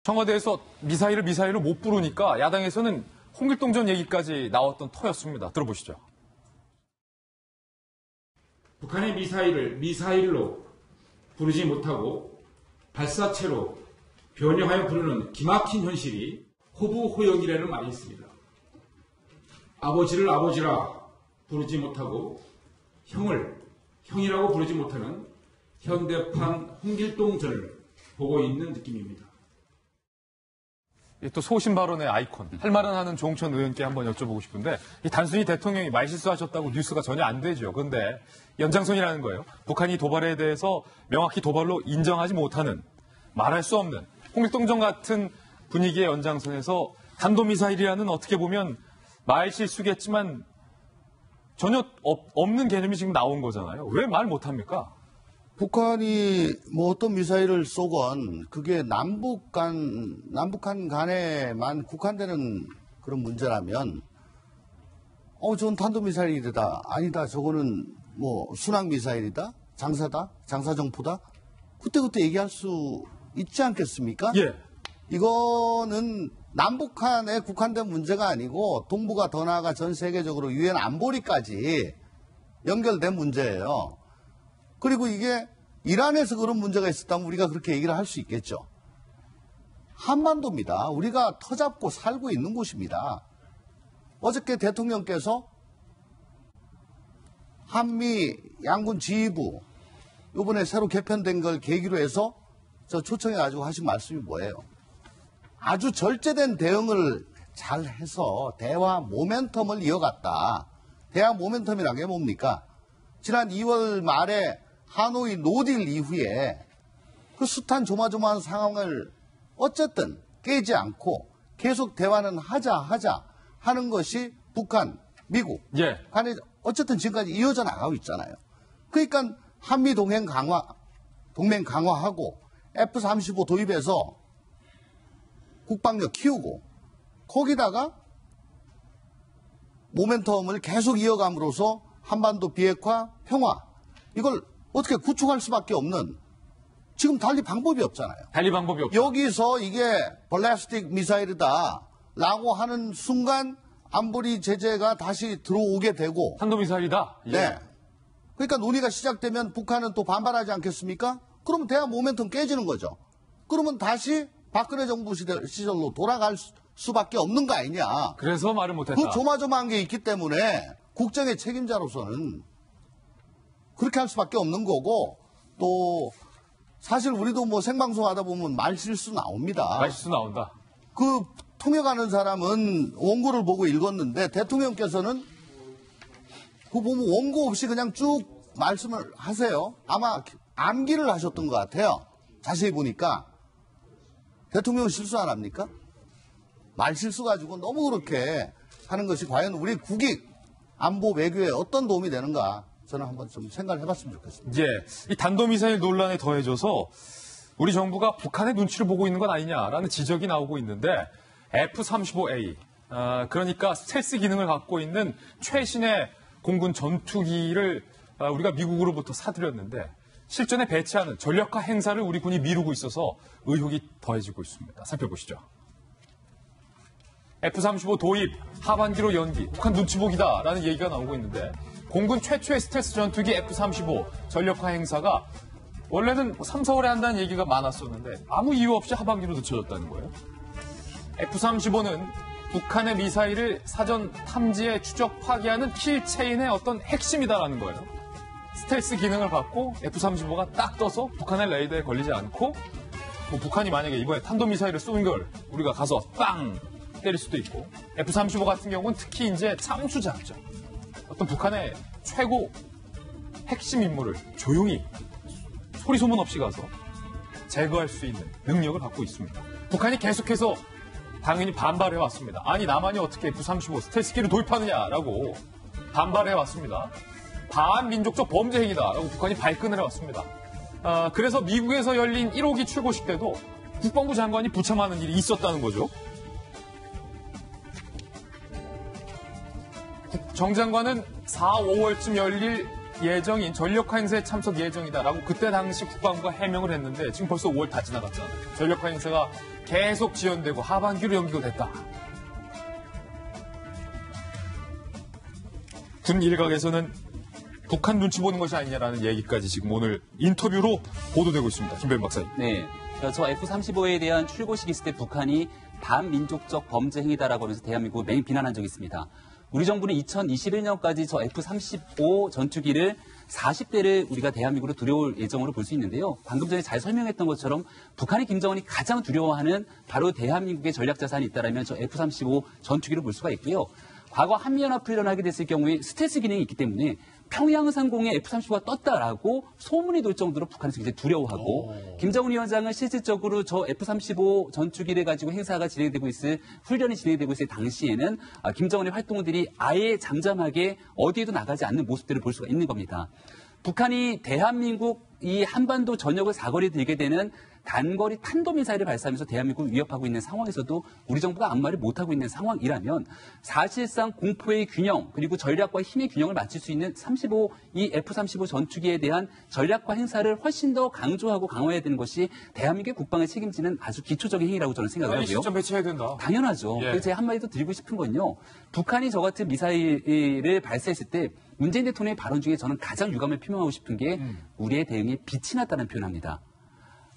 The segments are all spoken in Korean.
청와대에서 미사일을 못 부르니까 야당에서는 홍길동 전 얘기까지 나왔던 터였습니다. 들어보시죠. 북한의 미사일을 미사일로 부르지 못하고 발사체로 변형하여 부르는 기막힌 현실이 호부호역이라는 말이 있습니다. 아버지를 아버지라 부르지 못하고 형을 형이라고 부르지 못하는 현대판 홍길동전을 보고 있는 느낌입니다. 또 소신 발언의 아이콘, 할 말은 하는 조홍천 의원께 한번 여쭤보고 싶은데 단순히 대통령이 말실수하셨다고 뉴스가 전혀 안 되죠. 그런데 연장선이라는 거예요. 북한이 도발에 대해서 명확히 도발로 인정하지 못하는, 말할 수 없는 홍길동전 같은 분위기의 연장선에서 탄도미사일이라는 어떻게 보면 말실수겠지만 전혀 없는 개념이 지금 나온 거잖아요. 왜 말 못합니까? 북한이 뭐 어떤 미사일을 쏘건 그게 남북한 간에만 국한되는 그런 문제라면 저건 탄도미사일이다. 아니다. 저거는 뭐 순항미사일이다. 장사다. 장사정포다. 그때그때 얘기할 수 있지 않겠습니까? 예. 이거는 남북한에 국한된 문제가 아니고 동북아 더 나아가 전 세계적으로 유엔 안보리까지 연결된 문제예요. 그리고 이게 이란에서 그런 문제가 있었다면 우리가 그렇게 얘기를 할 수 있겠죠. 한반도입니다. 우리가 터잡고 살고 있는 곳입니다. 어저께 대통령께서 한미 양군 지휘부 이번에 새로 개편된 걸 계기로 해서 저 초청해가지고 하신 말씀이 뭐예요? 아주 절제된 대응을 잘 해서 대화 모멘텀을 이어갔다. 대화 모멘텀이라는 게 뭡니까? 지난 2월 말에 하노이 노딜 이후에 그 숱한 조마조마한 상황을 어쨌든 깨지 않고 계속 대화는 하자 하는 것이 북한, 미국 간에 어쨌든 지금까지 이어져 나가고 있잖아요. 그러니까 한미 동맹 강화하고 F-35 도입해서 국방력 키우고 거기다가 모멘텀을 계속 이어감으로써 한반도 비핵화, 평화 이걸 어떻게 구축할 수밖에 없는 지금 달리 방법이 없잖아요. 달리 방법이 없죠. 여기서 이게 발리스틱 미사일이다 라고 하는 순간 안보리 제재가 다시 들어오게 되고 탄도미사일이다. 예. 네. 그러니까 논의가 시작되면 북한은 또 반발하지 않겠습니까? 그러면 대화 모멘텀 깨지는 거죠. 그러면 다시 박근혜 정부 시절로 돌아갈 수밖에 없는 거 아니냐. 그래서 말을 못했다. 그 조마조마한 게 있기 때문에 국정의 책임자로서는 그렇게 할 수밖에 없는 거고 또 사실 우리도 뭐 생방송 하다 보면 말실수 나옵니다. 말실수 나온다. 그 통역하는 사람은 원고를 보고 읽었는데 대통령께서는 그거 보면 원고 없이 그냥 쭉 말씀을 하세요. 아마 암기를 하셨던 것 같아요. 자세히 보니까. 대통령은 실수 안 합니까? 말실수 가지고 너무 그렇게 하는 것이 과연 우리 국익, 안보, 외교에 어떤 도움이 되는가 저는 한번 좀 생각을 해봤으면 좋겠습니다. 예, 이 탄도미사일 논란에 더해져서 우리 정부가 북한의 눈치를 보고 있는 건 아니냐라는 지적이 나오고 있는데 F-35A, 그러니까 스텔스 기능을 갖고 있는 최신의 공군 전투기를 우리가 미국으로부터 사들였는데 실전에 배치하는 전력화 행사를 우리 군이 미루고 있어서 의혹이 더해지고 있습니다. 살펴보시죠. F-35 도입, 하반기로 연기, 북한 눈치보기다라는 얘기가 나오고 있는데 공군 최초의 스텔스 전투기 F-35 전력화 행사가 원래는 3, 4월에 한다는 얘기가 많았었는데 아무 이유 없이 하반기로 늦춰졌다는 거예요. F-35는 북한의 미사일을 사전 탐지에 추적 파괴하는 킬체인의 어떤 핵심이다라는 거예요. 스텔스 기능을 갖고 F-35가 딱 떠서 북한의 레이더에 걸리지 않고 뭐 북한이 만약에 이번에 탄도미사일을 쏜 걸 우리가 가서 빵 때릴 수도 있고 F-35 같은 경우는 특히 이제 참수작전 어떤 북한의 최고 핵심 인물을 조용히 소리 소문 없이 가서 제거할 수 있는 능력을 갖고 있습니다. 북한이 계속해서 당연히 반발해 왔습니다. 아니 남한이 어떻게 F-35 스텔스기를 도입하느냐라고 반발해 왔습니다. 반민족적 범죄 행위다라고 북한이 발끈을 해왔습니다. 그래서 미국에서 열린 1호기 출고식 때도 국방부 장관이 부참하는 일이 있었다는 거죠. 정 장관은 4, 5월쯤 열릴 예정인 전력화 행사에 참석 예정이다라고 그때 당시 국방부가 해명을 했는데 지금 벌써 5월 다 지나갔잖아요. 전력화 행사가 계속 지연되고 하반기로 연기가 됐다. 군 일각에서는 북한 눈치 보는 것이 아니냐라는 얘기까지 지금 오늘 인터뷰로 보도되고 있습니다. 김弁박사님. 네. 저 F-35에 대한 출고식 있을 때 북한이 반민족적 범죄 행위다라고 하면서 대한민국을 맹 비난한 적이 있습니다. 우리 정부는 2021년까지 저 F-35 전투기를 40대를 우리가 대한민국으로 들여올 예정으로 볼 수 있는데요. 방금 전에 잘 설명했던 것처럼 북한이 김정은이 가장 두려워하는 바로 대한민국의 전략자산이 있다면 저 F-35 전투기를 볼 수가 있고요. 과거 한미연합훈련을 하게 됐을 경우에 스텔스 기능이 있기 때문에 평양 상공에 F-35가 떴다라고 소문이 돌 정도로 북한에서 굉장히 두려워하고 김정은 위원장은 실질적으로 저 F-35 전투기를 가지고 행사가 진행되고 있을 훈련이 진행되고 있을 당시에는 김정은의 활동들이 아예 잠잠하게 어디에도 나가지 않는 모습들을 볼 수가 있는 겁니다. 북한이 대한민국 이 한반도 전역을 사거리 들게 되는 단거리 탄도미사일을 발사하면서 대한민국을 위협하고 있는 상황에서도 우리 정부가 아무 말을 못하고 있는 상황이라면 사실상 공포의 균형 그리고 전략과 힘의 균형을 맞출 수 있는 이 F-35 전투기에 대한 전략과 행사를 훨씬 더 강조하고 강화해야 되는 것이 대한민국의 국방을 책임지는 아주 기초적인 행위라고 저는 생각을 하고요. 시점 배치해야 된다. 당연하죠. 예. 그래서 제가 한마디 더 드리고 싶은 건요. 북한이 저 같은 미사일을 발사했을 때 문재인 대통령의 발언 중에 저는 가장 유감을 표명하고 싶은 게 우리의 대응에 빛이 났다는 표현합니다.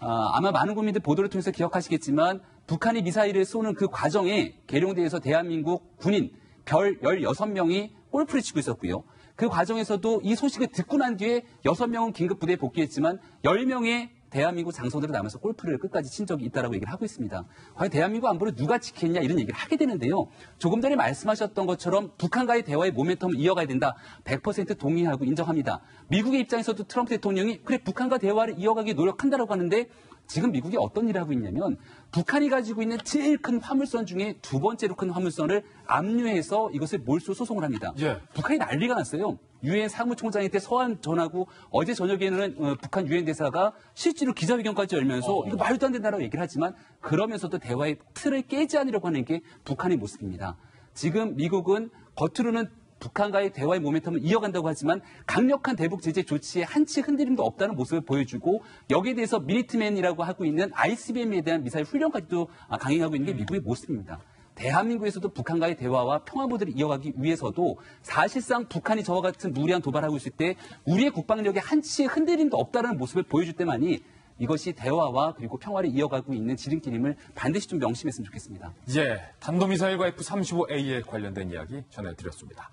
아마 많은 국민들 보도를 통해서 기억하시겠지만 북한이 미사일을 쏘는 그 과정에 계룡대에서 대한민국 군인 별 16명이 골프를 치고 있었고요. 그 과정에서도 이 소식을 듣고 난 뒤에 6명은 긴급 부대에 복귀했지만 10명의 대한민국 장성들을 남아서 골프를 끝까지 친 적이 있다라고 얘기를 하고 있습니다. 과연 대한민국 안보를 누가 지켰냐 이런 얘기를 하게 되는데요. 조금 전에 말씀하셨던 것처럼 북한과의 대화의 모멘텀을 이어가야 된다. 100% 동의하고 인정합니다. 미국의 입장에서도 트럼프 대통령이 그래 북한과 대화를 이어가기 노력한다라고 하는데 지금 미국이 어떤 일을 하고 있냐면 북한이 가지고 있는 제일 큰 화물선 중에 두 번째로 큰 화물선을 압류해서 이것을 몰수 소송을 합니다. 예. 북한이 난리가 났어요. 유엔 사무총장한테 서한 전하고 어제 저녁에는 북한 유엔 대사가 실제로 기자회견까지 열면서 이거 말도 안 된다라고 얘기를 하지만 그러면서도 대화의 틀을 깨지 않으려고 하는 게 북한의 모습입니다. 지금 미국은 겉으로는 북한과의 대화의 모멘텀을 이어간다고 하지만 강력한 대북 제재 조치에 한치 흔들림도 없다는 모습을 보여주고 여기에 대해서 미니트맨이라고 하고 있는 ICBM에 대한 미사일 훈련까지도 강행하고 있는 게 미국의 모습입니다. 대한민국에서도 북한과의 대화와 평화 모델을 이어가기 위해서도 사실상 북한이 저와 같은 무리한 도발하고 있을 때 우리의 국방력에 한치의 흔들림도 없다는 모습을 보여줄 때만이 이것이 대화와 그리고 평화를 이어가고 있는 지름길임을 반드시 좀 명심했으면 좋겠습니다. 예, 탄도미사일과 F-35A에 관련된 이야기 전해드렸습니다.